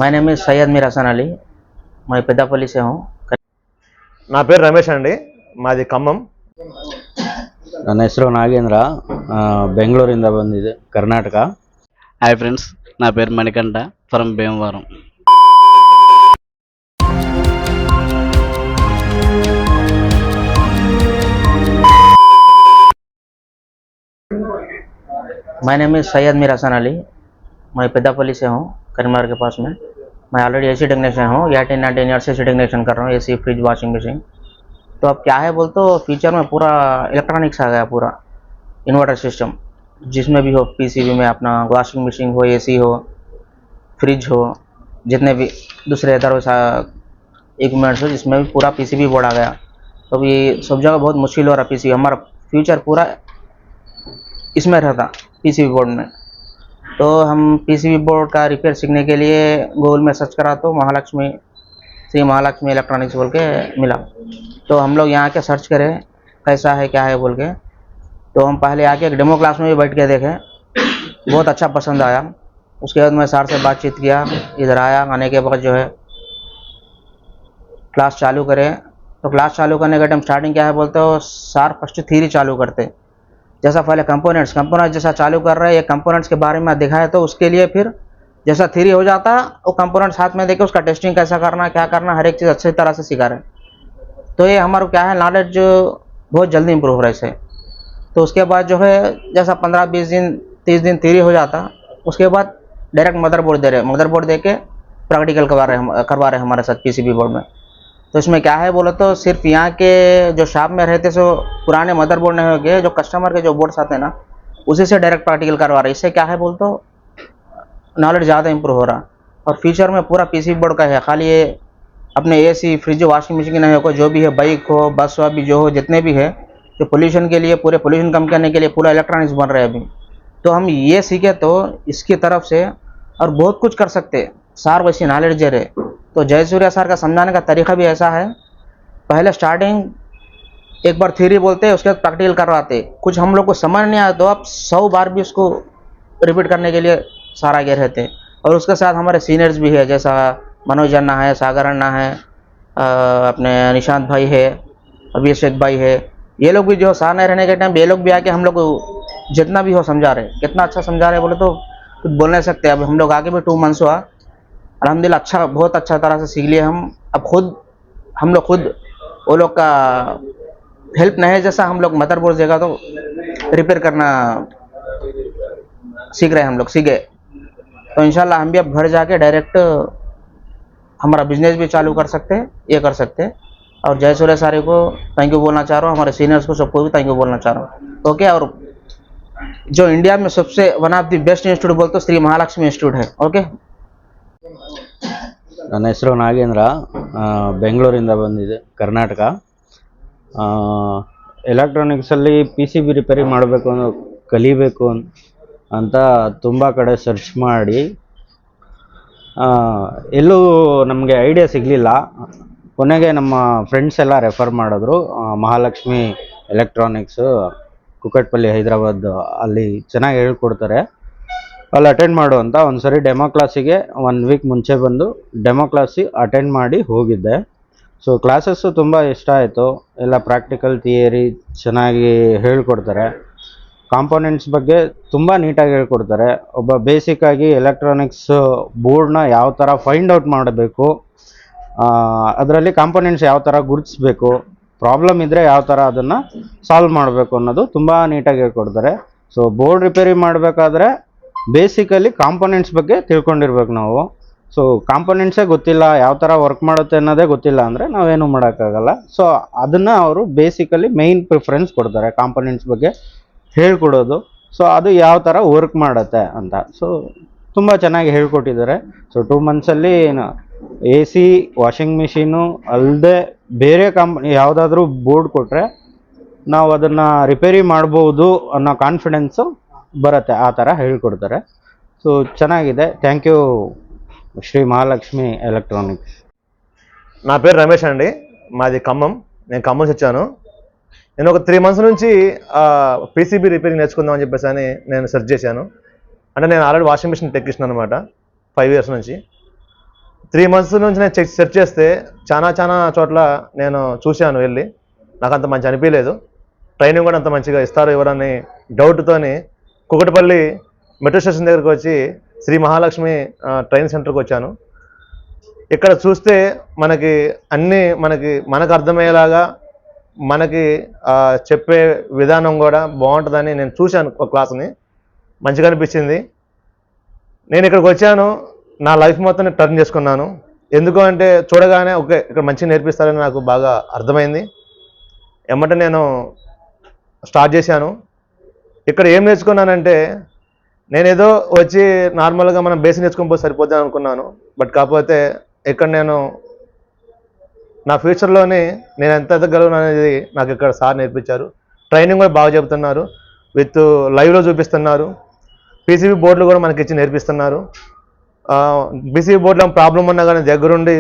My name is Syed Mir Hasan Ali. मैं पेद्दापल्ली से हूँ। నా పేరు రమేష్ అండి, మాది ఖమ్మం. ನನ್ನ ಹೆಸರು ನಾಗೇಂದ್ರ, ಬೆಂಗಳೂರಿಂದ ಬಂದಿದೆ, ಕರ್ನಾಟಕ. హాయ్ ఫ్రెండ్స్, నా పేరు Manikanta from Bhimavaram. My name is Syed Mir Hasan Ali. मैं पेद्दापल्ली से हूँ, करीमनगर के पास में। मैं ऑलरेडी एसी टेक्नीशियन हूँ, 18-19 ईयर्स से एसी टेक्नीशियन कर रहा हूँ, एसी, फ्रिज, वॉशिंग मशीन। तो अब क्या है बोल तो फ्यूचर में पूरा इलेक्ट्रॉनिक्स आ गया, पूरा इन्वर्टर सिस्टम, जिसमें भी हो, पीसीबी में अपना वॉशिंग मशीन हो, एसी हो, फ्रिज हो, जितने भी दूसरे अदर इक्विपमेंट्स हो, जिसमें भी पूरा पीसीबी बोर्ड आ गया। तो अभी सब जगह बहुत मुश्किल हो रहा पीसीबी। हमारा फ्यूचर पूरा इसमें रहता, पीसीबी बोर्ड में। तो हम पीसीबी बोर्ड का रिपेयर सीखने के लिए गूगल में सर्च करा तो श्री महालक्ष्मी इलेक्ट्रॉनिक्स बोल के मिला। तो हम लोग यहाँ के सर्च करें कैसा है क्या है बोल के। तो हम पहले आके एक डेमो क्लास में भी बैठ के देखे, बहुत अच्छा पसंद आया। उसके बाद मैं सर से बातचीत किया, इधर आया, आने के बाद जो है क्लास चालू करें। तो क्लास चालू करने का टाइम स्टार्टिंग क्या है बोलते हो, सर फर्स्ट थ्योरी चालू करते, जैसा पहले कंपोनेंट्स जैसा चालू कर रहे हैं, ये कंपोनेंट्स के बारे में दिखाया। तो उसके लिए फिर जैसा थ्योरी हो जाता, वो कंपोनेंट्स हाथ में देके उसका टेस्टिंग कैसा करना, क्या करना, हर एक चीज़ अच्छी तरह से सिखा रहे। तो ये हमारा क्या है, नॉलेज बहुत जल्दी इंप्रूव हो रहा है इससे। तो उसके बाद जो है जैसा 15-20 दिन 30 दिन थ्योरी हो जाता, उसके बाद डायरेक्ट मदरबोर्ड दे के प्रैक्टिकल करवा रहे हमारे साथ पीसीबी बोर्ड में। तो इसमें क्या है बोलो तो सिर्फ यहाँ के जो शॉप में रहते सो पुराने मदरबोर्ड नहीं हो गए, जो कस्टमर के जो बोर्ड्स आते हैं ना, उसी से डायरेक्ट प्रैक्टिकल करवा रहे। इससे क्या है बोल तो नॉलेज ज़्यादा इंप्रूव हो रहा। और फ्यूचर में पूरा पीसीबी बोर्ड का है, खाली ये अपने एसी, फ्रिज, वॉशिंग मशीन की नहीं हो, कोई जो भी है, बाइक हो, बस हो, अभी जो हो, जितने भी है, जो पोल्यूशन के लिए, पूरे पोल्यूशन कम करने के लिए पूरा इलेक्ट्रॉनिक्स बन रहे हैं अभी। तो हम ये सीखे तो इसकी तरफ से और बहुत कुछ कर सकते। सर वैसी नॉलेज दे रहे। तो जयसूर्या सर का समझाने का तरीका भी ऐसा है, पहले स्टार्टिंग एक बार थ्योरी बोलते, उसके बाद प्रैक्टिकल करवाते। कुछ हम लोग को समझ नहीं आया तो आप 100 बार भी उसको रिपीट करने के लिए सारा आगे रहते। और उसके साथ हमारे सीनियर्स भी है, जैसा मनोज अन्ना है, सागर अन्ना है, अपने निशांत भाई है, अभिषेक भाई है। ये लोग भी जो साथ नहीं रहने के टाइम ये लोग भी आके हम लोग को जितना भी हो समझा रहे। कितना अच्छा समझा रहे बोले तो कुछ बोल नहीं सकते। अब हम लोग आगे भी 2 मंथ्स हुआ, अल्हम्दुलिल्लाह अच्छा, बहुत अच्छा तरह से सीख लिए हम। अब हम लोग खुद वो लोग का हेल्प नहीं है, जैसा हम लोग मदरबोर्ड देगा तो रिपेयर करना सीख रहे हैं, हम लोग सीख गए। तो इंशाल्लाह हम भी अब घर जाके डायरेक्ट हमारा बिजनेस भी चालू कर सकते हैं, ये कर सकते हैं। और जयसूर्या सारे को थैंक यू बोलना चाह रहा हूँ, हमारे सीनियर्स को सबको भी थैंक यू बोलना चाह रहा हूँ। ओके। और जो इंडिया में सबसे one of the best institute बोलते तो श्री महालक्ष्मी इंस्टीट्यूट है। ओके। ನನ್ನ ಹೆಸರು ನಾಗೇಂದ್ರ, ಬೆಂಗಳೂರಿಂದ ಬಂದಿದೆ, ಕರ್ನಾಟಕ. ಎಲೆಕ್ಟ್ರಾನಿಕ್ಸಲ್ಲಿ PCB ರಿಪೇರಿ ಮಾಡಬೇಕು ಕಲಿಬೇಕು ಅಂತ ತುಂಬ ಕಡೆ ಸರ್ಚ್ ಮಾಡಿ ಎಲ್ಲೂ ನಮಗೆ ಐಡಿಯಾ ಸಿಗಲಿಲ್ಲ. ಕೊನೆಗೆ ನಮ್ಮ ಫ್ರೆಂಡ್ಸ್ ಎಲ್ಲ ರೆಫರ್ ಮಾಡಿದ್ರು, ಮಹಾಲಕ್ಷ್ಮಿ ಎಲೆಕ್ಟ್ರಾನಿಕ್ಸು, ಕುಕ್ಕಟ್ಪಲ್ಲಿ, ಹೈದರಾಬಾದ್, ಅಲ್ಲಿ ಚೆನ್ನಾಗಿ ಹೇಳ್ಕೊಡ್ತಾರೆ, ಅಲ್ಲಿ ಅಟೆಂಡ್ ಮಾಡು ಅಂತ. ಒಂದು ಸರಿ ಡೆಮೋ ಕ್ಲಾಸಿಗೆ 1 ವೀಕ್ ಮುಂಚೆ ಬಂದು ಡೆಮೋ ಕ್ಲಾಸಿಗೆ ಅಟೆಂಡ್ ಮಾಡಿ ಹೋಗಿದ್ದೆ. ಸೊ ಕ್ಲಾಸಸ್ಸು ತುಂಬ ಇಷ್ಟ ಆಯಿತು. ಎಲ್ಲ ಪ್ರಾಕ್ಟಿಕಲ್, ಥಿಯರಿ ಚೆನ್ನಾಗಿ ಹೇಳ್ಕೊಡ್ತಾರೆ. ಕಾಂಪೋನೆಂಟ್ಸ್ ಬಗ್ಗೆ ತುಂಬ ನೀಟಾಗಿ ಹೇಳ್ಕೊಡ್ತಾರೆ. ಒಬ್ಬ ಬೇಸಿಕ್ಕಾಗಿ ಎಲೆಕ್ಟ್ರಾನಿಕ್ಸ್ ಬೋರ್ಡ್ನ ಯಾವ ಥರ ಫೈಂಡ್ ಔಟ್ ಮಾಡಬೇಕು, ಅದರಲ್ಲಿ ಕಾಂಪೋನೆಂಟ್ಸ್ ಯಾವ ಥರ ಗುರುತಿಸ್ಬೇಕು, ಪ್ರಾಬ್ಲಮ್ ಇದ್ದರೆ ಯಾವ ಥರ ಅದನ್ನು ಸಾಲ್ವ್ ಮಾಡಬೇಕು ಅನ್ನೋದು ತುಂಬ ನೀಟಾಗಿ ಹೇಳ್ಕೊಡ್ತಾರೆ. ಸೊ ಬೋರ್ಡ್ ರಿಪೇರಿ ಮಾಡಬೇಕಾದ್ರೆ ಬೇಸಿಕಲಿ ಕಾಂಪೋನೆಂಟ್ಸ್ ಬಗ್ಗೆ ತಿಳ್ಕೊಂಡಿರ್ಬೇಕು ನಾವು. ಸೊ ಕಾಂಪೋನೆಂಟ್ಸೇ ಗೊತ್ತಿಲ್ಲ, ಯಾವ ಥರ ವರ್ಕ್ ಮಾಡುತ್ತೆ ಅನ್ನೋದೇ ಗೊತ್ತಿಲ್ಲ ಅಂದರೆ ನಾವೇನು ಮಾಡೋಕ್ಕಾಗಲ್ಲ. ಸೊ ಅದನ್ನು ಅವರು ಬೇಸಿಕಲಿ ಮೇಯ್ನ್ ಪ್ರಿಫರೆನ್ಸ್ ಕೊಡ್ತಾರೆ, ಕಾಂಪೋನೆಂಟ್ಸ್ ಬಗ್ಗೆ ಹೇಳ್ಕೊಡೋದು. ಸೊ ಅದು ಯಾವ ಥರ ವರ್ಕ್ ಮಾಡುತ್ತೆ ಅಂತ. ಸೊ ತುಂಬ ಚೆನ್ನಾಗಿ ಹೇಳ್ಕೊಟ್ಟಿದ್ದಾರೆ. ಸೊ 2 ಮಂತ್ಸಲ್ಲಿ AC, ವಾಷಿಂಗ್ ಮಿಷಿನು ಅಲ್ಲದೆ ಬೇರೆ ಯಾವುದಾದ್ರೂ ಬೋರ್ಡ್ ಕೊಟ್ಟರೆ ನಾವು ಅದನ್ನು ರಿಪೇರಿ ಮಾಡ್ಬೋದು ಅನ್ನೋ ಕಾನ್ಫಿಡೆನ್ಸು ಬರುತ್ತೆ, ಆ ಥರ ಹೇಳ್ಕೊಡ್ತಾರೆ. సో ಚೆನ್ನಾಗಿದೆ. Thank you Sri Mahalakshmi electronics. నా పేరు రమేష్ అండి, మాది ఖమ్మం. నేను ఖమ్మం నుంచి వచ్చాను. నేను ఒక 3 మంత్స్ నుంచి PCB రిపేరింగ్ నేర్చుకుందామని చెప్పేసి నేను సెర్చ్ చేశాను. అంటే నేను ఆల్రెడీ వాషింగ్ మిషన్ టెక్నీషియన్ అనమాట, 5 ఇయర్స్ నుంచి. 3 months నుంచి నేను సెర్చ్ చేస్తే చాలా చోట్ల నేను చూశాను వెళ్ళి. నాకు అంత మంచి అనిపించలేదు. ట్రైనింగ్ కూడా అంత మంచిగా ఇస్తారు ఎవరని డౌట్తోని కుకట్పల్లి మెట్రో స్టేషన్ దగ్గరికి వచ్చి శ్రీ మహాలక్ష్మి ట్రైనింగ్ సెంటర్కి వచ్చాను. ఇక్కడ చూస్తే మనకి అన్నీ మనకు అర్థమయ్యేలాగా మనకి చెప్పే విధానం కూడా బాగుంటుందని నేను చూశాను. ఒక క్లాస్ని మంచిగా అనిపించింది. నేను ఇక్కడికి వచ్చాను, నా లైఫ్ మొత్తం టర్న్ చేసుకున్నాను. ఎందుకు అంటే చూడగానే ఓకే ఇక్కడ మంచిగా నేర్పిస్తారని నాకు బాగా అర్థమైంది. ఎమ్మటే నేను స్టార్ట్ చేశాను. ఇక్కడ ఏం నేర్చుకున్నానంటే నేనేదో వచ్చి నార్మల్గా మనం బేసిక్ నేర్చుకొని పోతే సరిపోద్ది అనుకున్నాను. బట్ కాకపోతే ఇక్కడ నేను నా ఫ్యూచర్లోని నేను ఎంత ఎదగలను అనేది నాకు ఇక్కడ సార్ నేర్పించారు. ట్రైనింగ్ కూడా బాగా చెబుతున్నారు, విత్ లైవ్లో చూపిస్తున్నారు. పీసీబీ బోర్డులు కూడా మనకి ఇచ్చి నేర్పిస్తున్నారు. పీసీబీ బోర్డులో ప్రాబ్లం ఉన్నా కానీ దగ్గరుండి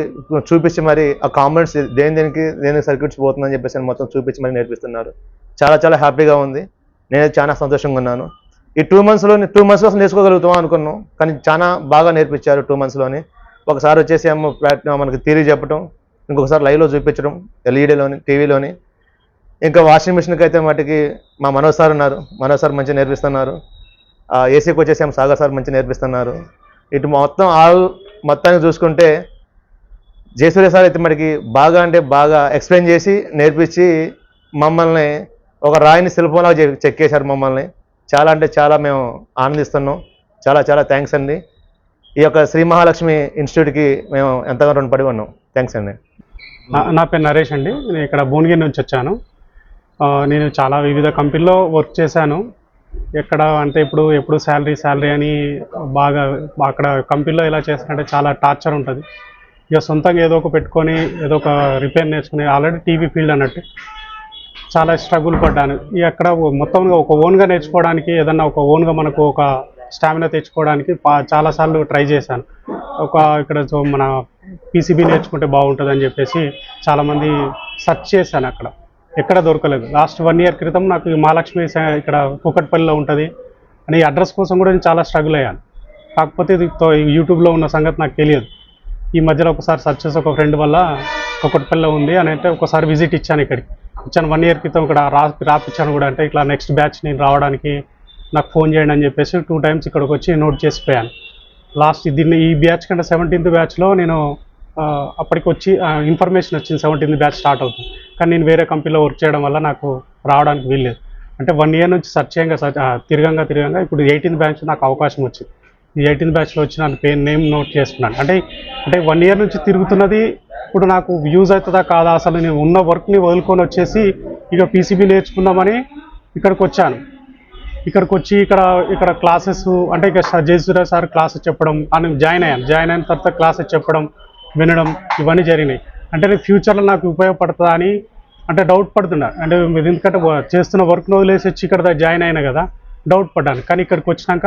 చూపించి మరి ఆ కాంపోనెంట్స్ దేనికి సర్క్యూట్స్ పోతుందని చెప్పేసి మొత్తం చూపించి మరి నేర్పిస్తున్నారు. చాలా హ్యాపీగా ఉంది. నేను చాలా సంతోషంగా ఉన్నాను. ఈ 2 monthsలో అసలు నేర్చుకోగలుగుతాం అనుకున్నాం, కానీ చాలా బాగా నేర్పించారు 2 monthsలోని. ఒకసారి వచ్చేసి మనకి థియరీ చెప్పడం, ఇంకొకసారి లైవ్లో చూపించడం, ఎల్ఈడీలోని టీవీలోని. ఇంకా వాషింగ్ మిషన్కి అయితే మటుకి మా మనోజ్ సార్ ఉన్నారు. మనోజ్ సార్ మంచిగా నేర్పిస్తున్నారు. ఏసీకి వచ్చేసి సాగర్ సార్ మంచిగా నేర్పిస్తున్నారు. ఇటు మొత్తానికి చూసుకుంటే జయసూర్య సార్ అయితే మనకి బాగా ఎక్స్ప్లెయిన్ చేసి నేర్పించి మమ్మల్ని ఒక రాయిని శిల్పంలా చెక్కేశారు మమ్మల్ని. చాలా మేము ఆనందిస్తున్నాం. చాలా థ్యాంక్స్ అండి. ఈ యొక్క శ్రీ మహాలక్ష్మి ఇన్స్టిట్యూట్కి మేము ఎంతగానో రుణపడి ఉన్నాం. థ్యాంక్స్ అండి. నా పేరు నరేష్ అండి. నేను ఇక్కడ భువనగిరి నుంచి వచ్చాను. నేను చాలా వివిధ కంపెనీలో వర్క్ చేశాను. ఎక్కడ అంటే ఎప్పుడు శాలరీ అని బాగా అక్కడ కంపెనీలో ఎలా చేస్తానంటే చాలా టార్చర్ ఉంటుంది. ఇక సొంతంగా ఏదో ఒక పెట్టుకొని ఏదో ఒక రిపేర్ నేర్చుకుని ఆల్రెడీ టీవీ ఫీల్డ్ అన్నట్టు చాలా స్ట్రగుల్ పడ్డాను. ఇక అక్కడ మొత్తంగా ఒక ఓన్గా నేర్చుకోవడానికి ఏదన్నా ఒక ఓన్గా మనకు ఒక స్టామినా తెచ్చుకోవడానికి చాలాసార్లు ట్రై చేశాను. ఇక్కడ మన పీసీబీ నేర్చుకుంటే బాగుంటుంది అని చెప్పేసి చాలామంది సెర్చ్ చేశాను. అక్కడ ఎక్కడ దొరకలేదు. లాస్ట్ 1 year క్రితం నాకు మహాలక్ష్మి ఇక్కడ కూకట్పల్లిలో ఉంటుంది అని అడ్రస్ కోసం కూడా నేను చాలా స్ట్రగుల్ అయ్యాను. కాకపోతే ఇది యూట్యూబ్లో ఉన్న సంగతి నాకు తెలియదు. ఈ మధ్యలో ఒకసారి సెర్చ్ చేసి ఒక ఫ్రెండ్ వల్ల కూకట్పల్లిలో ఉంది అని అంటే ఒకసారి విజిట్ ఇచ్చాను. ఇక్కడికి వచ్చాను 1 year క్రితం. ఇక్కడ రాపిచ్చాను కూడా. అంటే ఇట్లా నెక్స్ట్ బ్యాచ్ నేను రావడానికి నాకు ఫోన్ చేయండి అని చెప్పేసి 2 times ఇక్కడికి వచ్చి నోట్ చేసిపోయాను. లాస్ట్ ఈ బ్యాచ్ కంటే 17th బ్యాచ్లో నేను అప్పటికి వచ్చి ఇన్ఫర్మేషన్ వచ్చింది 17th బ్యాచ్ స్టార్ట్ అవుతుంది. కానీ నేను వేరే కంపెనీలో వర్క్ చేయడం వల్ల నాకు రావడానికి వీల్లేదు. అంటే 1 year నుంచి సెర్చ్ తిరగంగా ఇప్పుడు 18th బ్యాచ్ నాకు అవకాశం వచ్చింది. ఈ 18th బ్యాచ్లో వచ్చి నాకు నేమ్ నోట్ చేసుకున్నాను. అంటే 1 year నుంచి తిరుగుతున్నది ఇప్పుడు నాకు యూజ్ అవుతుందా కాదా, అసలు నేను ఉన్న వర్క్ని వదులుకొని వచ్చేసి ఇక పీసీబీ నేర్చుకుందామని ఇక్కడికి వచ్చాను. ఇక్కడికి వచ్చి ఇక్కడ క్లాసెస్ అంటే ఇక జయసూర్య సార్ క్లాసెస్ చెప్పడం అని జాయిన్ అయిన తర్వాత క్లాసెస్ చెప్పడం వినడం ఇవన్నీ జరిగినాయి. అంటే నేను ఫ్యూచర్లో నాకు ఉపయోగపడుతుందా అని అంటే డౌట్ పడుతున్నా. అంటే ఎందుకంటే చేస్తున్న వర్క్ను వదిలేసి వచ్చి ఇక్కడ జాయిన్ అయినా కదా డౌట్ పడ్డాను. కానీ ఇక్కడికి వచ్చినాక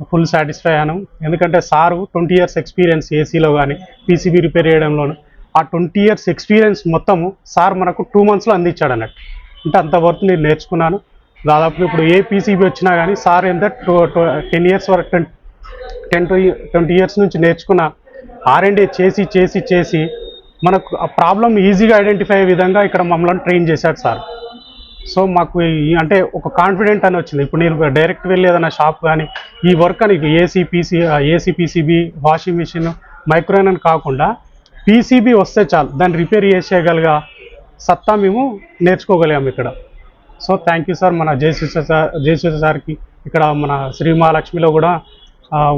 ఫుల్ సాటిస్ఫై అయ్యాను. ఎందుకంటే సారు 20 years ఎక్స్పీరియన్స్ ఏసీలో కానీ పీసీబీ రిపేర్ చేయడంలోను ఆ 20 years ఎక్స్పీరియన్స్ మొత్తము సార్ మనకు 2 monthsలో అందించాడు అన్నట్టు. అంటే అంత వర్క్ నేను నేర్చుకున్నాను. దాదాపు ఇప్పుడు ఏ పీసీబీ వచ్చినా కానీ సార్ ఎంత 10 years వరకు 10 to 20 years నుంచి నేర్చుకున్న R&D చేసి మనకు ఆ ప్రాబ్లం ఈజీగా ఐడెంటిఫై అయ్యే విధంగా ఇక్కడ మమ్మల్ని ట్రైన్ చేశాడు సార్. సో మాకు అంటే ఒక కాన్ఫిడెంట్ అని వచ్చింది. ఇప్పుడు నేను డైరెక్ట్ వెళ్ళి ఏదైనా షాప్ కానీ ఈ వర్క్ అని AC PCB washing machine microwave అని కాకుండా పీసీబీ వస్తే చాలు దాన్ని రిపేర్ చేసేయగలిగా సత్తా మేము నేర్చుకోగలిగాము ఇక్కడ. So thank you sir. మన జయసూర్య సార్కి ఇక్కడ మన శ్రీ మహాలక్ష్మిలో కూడా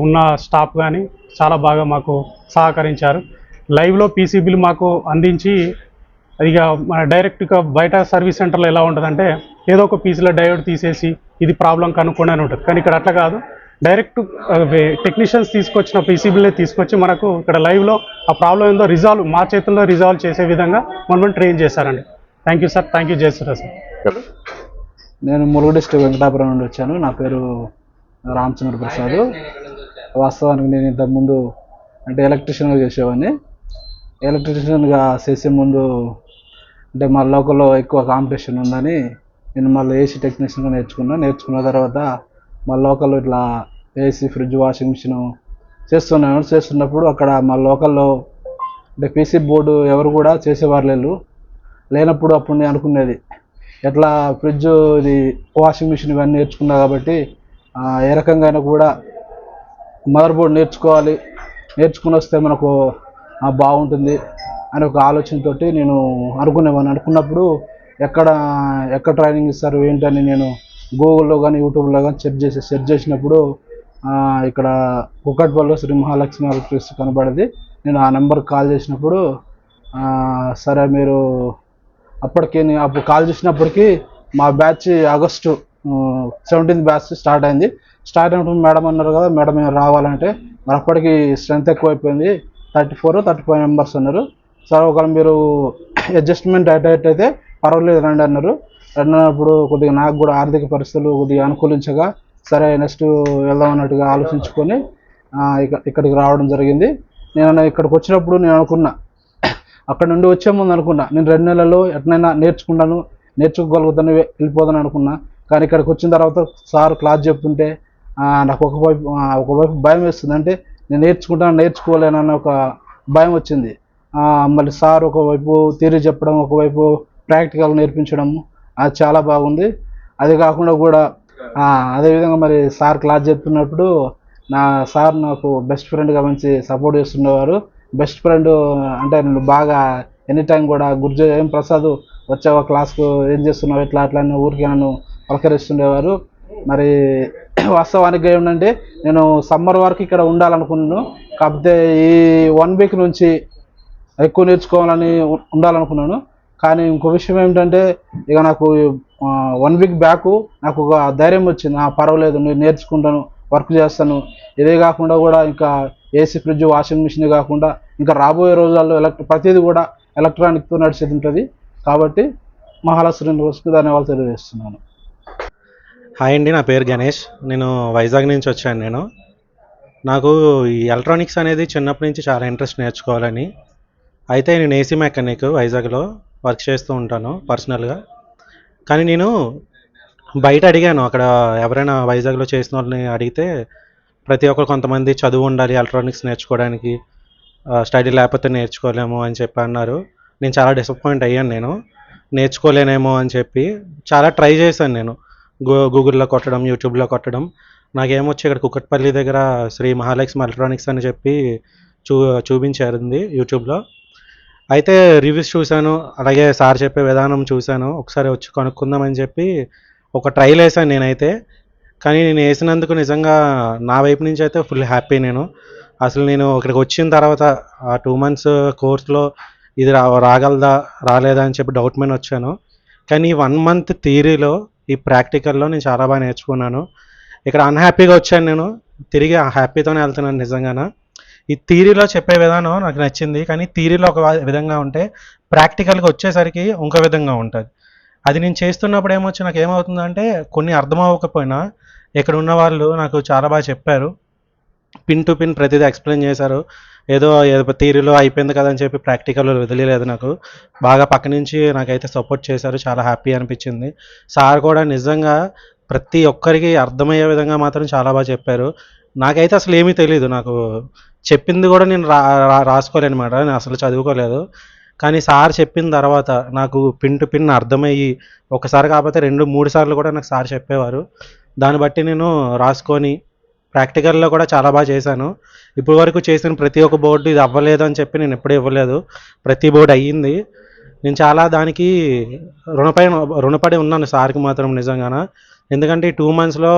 ఉన్న స్టాఫ్ కానీ చాలా బాగా మాకు సహకరించారు. లైవ్లో పీసీబీలు మాకు అందించి ఇక మన డైరెక్ట్గా బయట సర్వీస్ సెంటర్లో ఎలా ఉంటుందంటే ఏదో ఒక పీసీలో డయోడ్ తీసేసి ఇది ప్రాబ్లం కనుక్కోండి అని ఉంటుంది. కానీ ఇక్కడ అట్లా కాదు. డైరెక్ట్ టెక్నీషియన్స్ తీసుకొచ్చిన పీసీబీలే తీసుకొచ్చి మనకు ఇక్కడ లైవ్లో ఆ ప్రాబ్లం ఏందో మా చేతుల్లో రిజాల్వ్ చేసే విధంగా మనల్ని ట్రైన్ చేశారండి. Thank you sir. Thank you Jayasurya sir. నేను ములుగు డిస్ట్రిక్ట్ వెంకటాపురం నుండి వచ్చాను. నా పేరు రామచంద్ర ప్రసాద్. వాస్తవానికి నేను ఇంతకుముందు అంటే ఎలక్ట్రీషియన్గా చేసేవాడిని. ఎలక్ట్రీషియన్గా చేసే ముందు అంటే మా లోకల్లో ఎక్కువ కాంపిటీషన్ ఉందని నేను మళ్ళీ ఏసీ టెక్నీషియన్గా నేర్చుకున్న తర్వాత మా లోకల్లో ఇట్లా ఏసీ ఫ్రిడ్జ్ వాషింగ్ మిషన్ చేస్తున్నప్పుడు అక్కడ మా లోకల్లో అంటే పీసీ బోర్డు ఎవరు కూడా చేసేవారు లేనప్పుడు అప్పుడు నేను అనుకునేది ఎట్లా ఫ్రిడ్జ్ ఇది వాషింగ్ మిషన్ ఇవన్నీ నేర్చుకున్నా కాబట్టి ఏ రకంగా అయినా కూడా మదర్ బోర్డ్ నేర్చుకుని వస్తే మనకు బాగుంటుంది అని ఒక ఆలోచనతోటి నేను అనుకున్నప్పుడు ఎక్కడ ట్రైనింగ్ ఇస్తారు ఏంటని నేను గూగుల్లో కానీ యూట్యూబ్లో కానీ సెర్చ్ చేసినప్పుడు ఇక్కడ కుకట్పల్లిలో శ్రీ మహాలక్ష్మి ఎలక్ట్రిక్స్ కనబడింది. నేను ఆ నెంబర్కి కాల్ చేసినప్పుడు సరే మీరు అప్పుడు కాల్ చేసినప్పటికీ మా batch August 17th batch start అయింది. స్టార్ట్ అయినప్పుడు మేడం అన్నారు కదా, మేడం రావాలంటే మరి అప్పటికి స్ట్రెంత్ ఎక్కువైపోయింది, 34-35 మెంబర్స్ అన్నారు. సార్ ఒకవేళ మీరు అడ్జస్ట్మెంట్ అయితే పర్వాలేదు రండి అన్నారు. అన్నప్పుడు కొద్దిగా నాకు కూడా ఆర్థిక పరిస్థితులు కొద్దిగా అనుకూలించగా సరే నెక్స్ట్ వెళ్దాం అన్నట్టుగా ఆలోచించుకొని ఇక్కడికి రావడం జరిగింది. నేను ఇక్కడికి వచ్చినప్పుడు నేను అనుకున్నా, అక్కడ నుండి వచ్చే ముందు అనుకున్నా నేను 2 నెలల్లో ఎట్నైనా నేర్చుకోగలుగుతాను వెళ్ళిపోతాను అనుకున్నా. కానీ ఇక్కడికి వచ్చిన తర్వాత సార్ క్లాస్ చెప్తుంటే నాకు ఒకవైపు భయం వేస్తుంది. అంటే నేను నేర్చుకోలేనన్న ఒక భయం వచ్చింది. మళ్ళీ సార్ ఒకవైపు థియరీ చెప్పడం, ఒకవైపు ప్రాక్టికల్ నేర్పించడము అది చాలా బాగుంది. అది కాకుండా కూడా అదేవిధంగా మరి సార్ క్లాస్ చెప్తున్నప్పుడు సార్ నాకు బెస్ట్ ఫ్రెండ్గా మంచి సపోర్ట్ చేస్తుండేవారు. బెస్ట్ ఫ్రెండ్ అంటే నేను బాగా ఎనీ టైం కూడా గుర్జు ఏం ప్రసాద్ వచ్చావా క్లాస్కు, ఏం చేస్తున్నావు, అట్లా ఊరికి నన్ను పలకరిస్తుండేవారు. మరి వాస్తవానికి ఏమిటంటే నేను సమ్మర్ వరకు ఇక్కడ ఉండాలనుకున్నాను. కాకపోతే ఈ 1 వీక్ నుంచి ఎక్కువ నేర్చుకోవాలని ఉండాలనుకున్నాను. కానీ ఇంకో విషయం ఏమిటంటే ఇక నాకు 1 వీక్ బ్యాక్ నాకు ఒక ధైర్యం వచ్చింది, పర్వాలేదు నేను నేర్చుకుంటాను, వర్క్ చేస్తాను. ఇదే కాకుండా కూడా ఇంకా ఏసీ, ఫ్రిడ్జ్, వాషింగ్ మిషన్ కాకుండా ఇంకా రాబోయే రోజుల్లో ప్రతిదీ కూడా ఎలక్ట్రానిక్తో నడిచేది ఉంటుంది. కాబట్టి మహాలక్ష్మి యూనివర్సిటీకి ధన్యవాదాలు తెలియజేస్తున్నాను. హాయ్ అండి, నా పేరు గణేష్. నేను వైజాగ్ నుంచి వచ్చాను. నాకు ఈ ఎలక్ట్రానిక్స్ అనేది చిన్నప్పటి నుంచి చాలా ఇంట్రెస్ట్ నేర్చుకోవాలని. అయితే నేను ఏసీ మెకానిక్ వైజాగ్లో వర్క్ చేస్తూ ఉంటాను పర్సనల్గా. కానీ నేను బయట అడిగాను, అక్కడ ఎవరైనా వైజాగ్లో చేసిన వాళ్ళని అడిగితే ప్రతి ఒక్కరు కొంతమంది చదువు ఉండాలి ఎలక్ట్రానిక్స్ నేర్చుకోవడానికి, స్టడీ లేకపోతే నేర్చుకోలేము అని చెప్పి అన్నారు. నేను చాలా డిసప్పాయింట్ అయ్యాను. నేను నేర్చుకోలేనేమో అని చెప్పి చాలా ట్రై చేశాను. నేను గూగుల్లో కొట్టడం, యూట్యూబ్లో కొట్టడం. నాకేమొచ్చి ఇక్కడ కుకట్పల్లి దగ్గర శ్రీ మహాలక్ష్మి ఎలక్ట్రానిక్స్ అని చెప్పి చూపించారు యూట్యూబ్లో. అయితే రివ్యూస్ చూశాను, అలాగే సార్ చెప్పే విధానం చూశాను. ఒకసారి వచ్చి కనుక్కుందామని చెప్పి ఒక ట్రైల్ వేసాను నేనైతే. కానీ నేను వేసినందుకు నిజంగా నా వైపు నుంచి అయితే ఫుల్ హ్యాపీ. అసలు నేను ఇక్కడికి వచ్చిన తర్వాత ఆ 2 months కోర్సులో ఇది రాగలదా రాలేదా అని చెప్పి డౌట్ మీద వచ్చాను. కానీ ఈ 1 month థియరీలో, ఈ ప్రాక్టికల్లో నేను చాలా బాగా నేర్చుకున్నాను. ఇక్కడ అన్హ్యాపీగా వచ్చాను, నేను తిరిగి హ్యాపీతోనే వెళ్తున్నాను నిజంగానే. ఈ థియరీలో చెప్పే విధానం నాకు నచ్చింది. కానీ థియరీలో ఒక విధంగా ఉంటే ప్రాక్టికల్గా వచ్చేసరికి ఇంకో విధంగా ఉంటుంది. అది నేను చేస్తున్నప్పుడు నాకు ఏమవుతుందంటే కొన్ని అర్థం అవ్వకపోయినా ఇక్కడ ఉన్న వాళ్ళు నాకు చాలా బాగా చెప్పారు. పిన్ టు పిన్ ప్రతిదీ ఎక్స్ప్లెయిన్ చేశారు. ఏదో థియరీలో అయిపోయింది కదా అని చెప్పి ప్రాక్టికల్లో వదిలేదు. నాకు బాగా పక్క నుంచి నాకైతే సపోర్ట్ చేశారు. చాలా హ్యాపీ అనిపించింది. సార్ కూడా నిజంగా ప్రతి ఒక్కరికి అర్థమయ్యే విధంగా మాత్రం చాలా బాగా చెప్పారు. నాకైతే అసలు ఏమీ తెలియదు. నాకు చెప్పింది కూడా నేను రాసుకోలేనమాట, నేను అసలు చదువుకోలేదు. కానీ సార్ చెప్పిన తర్వాత నాకు పిన్ టు పిన్ అర్థమయ్యి, ఒకసారి కాకపోతే 2-3 సార్లు కూడా నాకు సార్ చెప్పేవారు. దాన్ని బట్టి నేను రాసుకొని ప్రాక్టికల్లో కూడా చాలా బాగా చేశాను. ఇప్పటి వరకు చేసిన ప్రతి ఒక్క బోర్డు ఇది అవ్వలేదు అని చెప్పి నేను ఎప్పుడూ ఇవ్వలేదు. ప్రతి బోర్డు అయ్యింది. నేను చాలా దానికి రుణపడి ఉన్నాను సార్కి మాత్రం నిజంగాన. ఎందుకంటే ఈ 2 monthsలో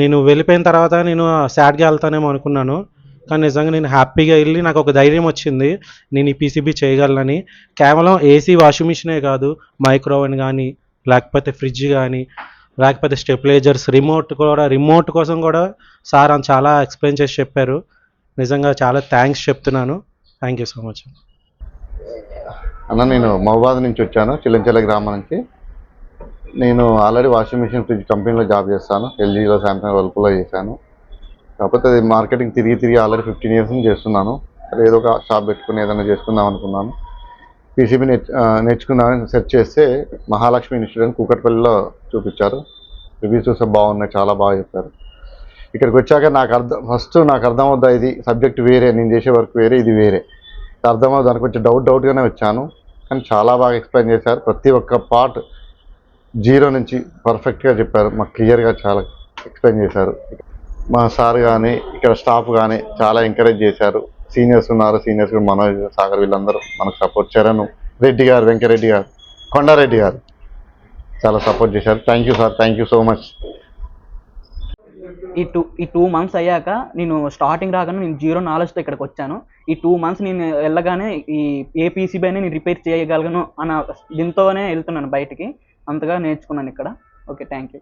నేను వెళ్ళిపోయిన తర్వాత నేను సాడ్గా వెళ్తానేమో అనుకున్నాను. కానీ నిజంగా నేను హ్యాపీగా వెళ్ళి నాకు ఒక ధైర్యం వచ్చింది, నేను ఈ పీసీబీ చేయగలనని. కేవలం ఏసీ, వాషింగ్ మిషనే కాదు, మైక్రోవెన్ కానీ, లేకపోతే ఫ్రిడ్జ్ కానీ, లేకపోతే స్టెబిలైజర్స్, రిమోట్ కోసం కూడా సార్ చాలా ఎక్స్ప్లెయిన్ చేసి చెప్పారు. నిజంగా చాలా థ్యాంక్స్ చెప్తున్నాను. థ్యాంక్ యూ సో మచ్ అన్న. నేను మహబాద్ నుంచి వచ్చాను, చిల్లంచెల్ల గ్రామం నుంచి. నేను ఆల్రెడీ వాషింగ్ మిషన్, ఫ్రిడ్జ్ కంపెనీలో జాబ్ చేస్తాను. ఎల్జీలో, శాంసంగ్, వర్ల్పూల్లో చేశాను. కాకపోతే అది మార్కెటింగ్ తిరిగి ఆల్రెడీ 15 years నుంచి చేస్తున్నాను. అది ఏదో ఒక షాప్ పెట్టుకుని ఏదైనా చేసుకుందాం అనుకున్నాను. పీసీబీ నేర్చుకుందామని సెర్చ్ చేస్తే మహాలక్ష్మి ఇన్స్టిట్యూట్ అని కూకట్పల్లిలో చూపించారు. రివ్యూస్ చూస్తే బాగున్నాయి, చాలా బాగా చెప్పారు. ఇక్కడికి వచ్చాక ఫస్ట్ నాకు అర్థమవుద్దా, ఇది సబ్జెక్ట్ వేరే, నేను చేసే వర్క్ వేరే, ఇది వేరే. అర్థమవుతుంది, దానికి కొంచెం డౌట్గానే వచ్చాను, కానీ చాలా బాగా ఎక్స్ప్లెయిన్ చేశారు. ప్రతి ఒక్క పార్ట్ జీరో నుంచి పర్ఫెక్ట్గా చెప్పారు, మాకు క్లియర్గా చాలా ఎక్స్ప్లెయిన్ చేశారు. మా సార్ కానీ ఇక్కడ స్టాఫ్ కానీ చాలా ఎంకరేజ్ చేశారు. సీనియర్స్ ఉన్నారు, సీనియర్స్ మనోజ్, సాగర్ వీళ్ళందరూ మనకు సపోర్ట్. చరణ్, రెడ్డి గారు, వెంకరెడ్డి గారు, కొండారెడ్డి గారు చాలా సపోర్ట్ చేశారు. Thank you sir, thank you so much. ఈ 2 months అయ్యాక నేను స్టార్టింగ్ రాగానే నేను జీరో నాలెడ్జ్తో ఇక్కడికి వచ్చాను. ఈ 2 months నేను వెళ్ళగానే ఏ పీసీబీ అయినా నేను రిపేర్ చేయగలను అన్న దీంతోనే వెళ్తున్నాను బయటికి. అంతగా నేర్చుకున్నాను ఇక్కడ. Okay, thank you.